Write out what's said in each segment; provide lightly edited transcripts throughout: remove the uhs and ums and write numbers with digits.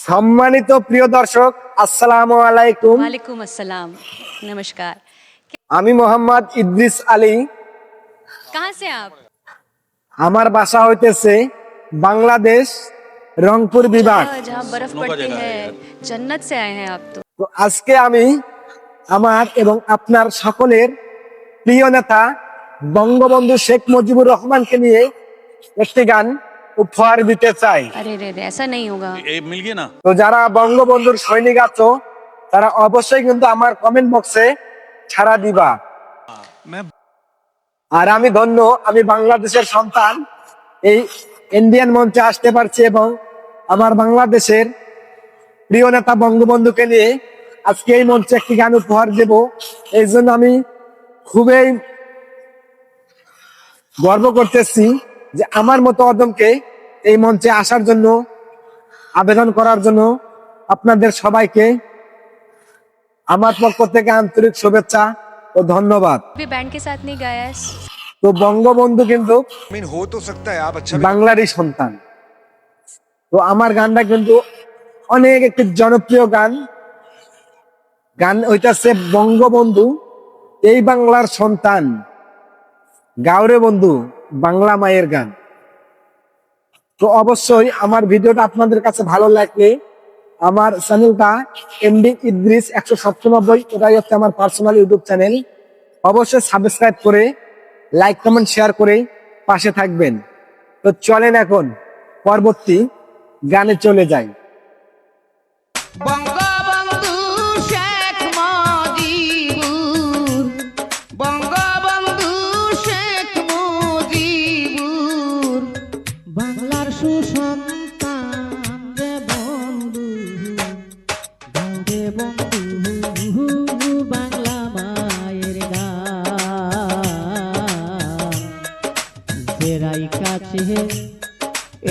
সম্মানিত প্রিয় দর্শক, আসসালামু আলাইকুম। वालेकुम अस्सलाम, नमस्कार। আমি মোহাম্মদ ইদ্রিস আলী। कहाँ से आप? আমার বাসা হইতেছে বাংলাদেশ, রংপুর বিভাগ। जहाँ बर्फ पड़ती है, जन्नत से आए हैं आप तो। তো আজকে আমি আমার এবং আপনার সকলের প্রিয় নেতা বঙ্গবন্ধু শেখ মুজিবুর রহমানকে নিয়ে একটি গান উপহার দিতে চাই। अरे रे रे, ऐसा नहीं होगा। मिल गया ना। তো যারা বঙ্গবন্ধুর সৈনিক আছো তারা অবশ্যই কিন্তু আমার কমেন্ট বক্সে ছাড়া দিবা। আর আমি ধন্য, আমি বাংলাদেশের সন্তান, এই ইন্ডিয়ান মঞ্চে আসতে পারছি এবং আমার বাংলাদেশের প্রিয় নেতা বঙ্গবন্ধুকে নিয়ে আজকে এই মঞ্চে একটি গান উপহার দেব। এই জন্য আমি খুবই গর্ব করতেছি যে আমার মতো অদমকে এই মঞ্চে আসার জন্য, আবেদন করার জন্য আপনাদের সবাইকে আমার পক্ষ থেকে আন্তরিক শুভেচ্ছা ও ধন্যবাদ। भी बैंड के साथ नहीं गाया है। তো বঙ্গবন্ধু কিন্তু हो तो सकता है आप अच्छा বাংলারই সন্তান। তো আমার গানটা কিন্তু অনেক একটি জনপ্রিয় গান। গান হইতাছে বঙ্গবন্ধু এই বাংলার সন্তান, গাওরে বন্ধু বাংলা মায়ের গান। তো অবশ্যই আমার ভিডিওটা আপনাদের কাছে ভালো লাগলে আমার চ্যানেলটা এমডি ইদ্রিস 197, এটাই হচ্ছে আমার পার্সোনাল ইউটিউব চ্যানেল। অবশ্যই সাবস্ক্রাইব করে লাইক কমেন্ট শেয়ার করে পাশে থাকবেন। তো চলেন এখন পরবর্তী গানে চলে যাই। বঙ্গবন্ধু শেখ মুজিবুর, বঙ্গবন্ধু শেখ মুজিবুর, বাংলার সুসন্তান রে বন্ধু, গাঁরে বন্ধু বাংলা মায়ের গান, জেরাই কাছে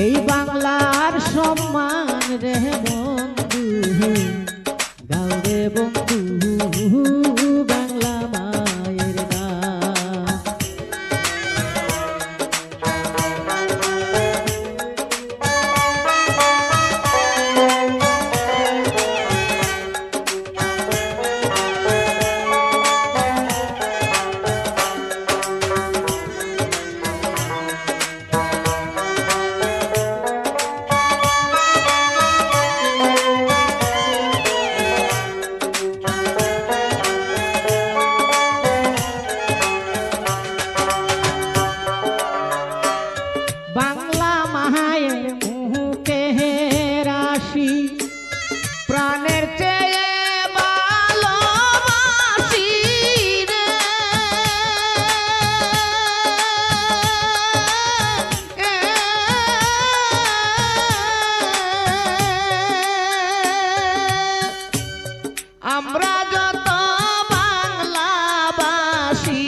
এই বাংলার সম্মান রে বন্ধু, গাঁরে বন্ধু বাংলা মায়ের গান। বাংলা মায়ের মুখে রাশি, প্রাণের চেয়ে ভালোবাসি রে। আমরা যত বাংলাবাসী,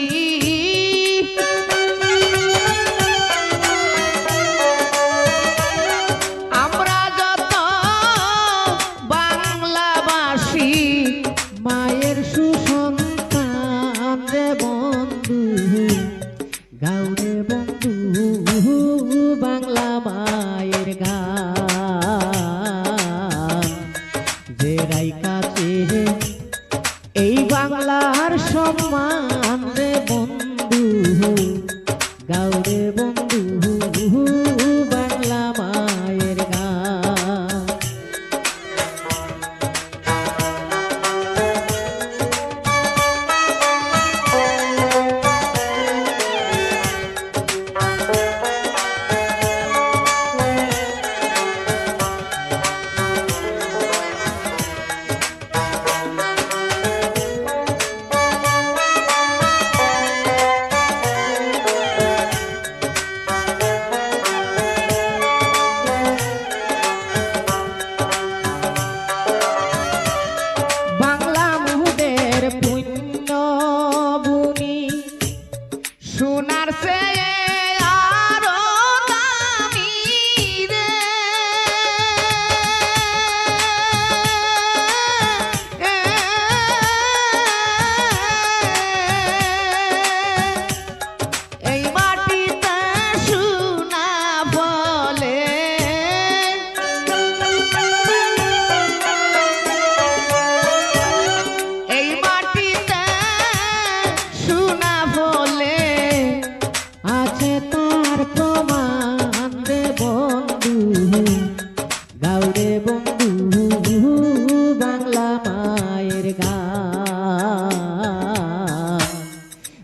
আমরা যত বাংলা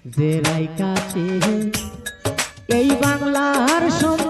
যে রাইকাছে এই বাংলার সন্তান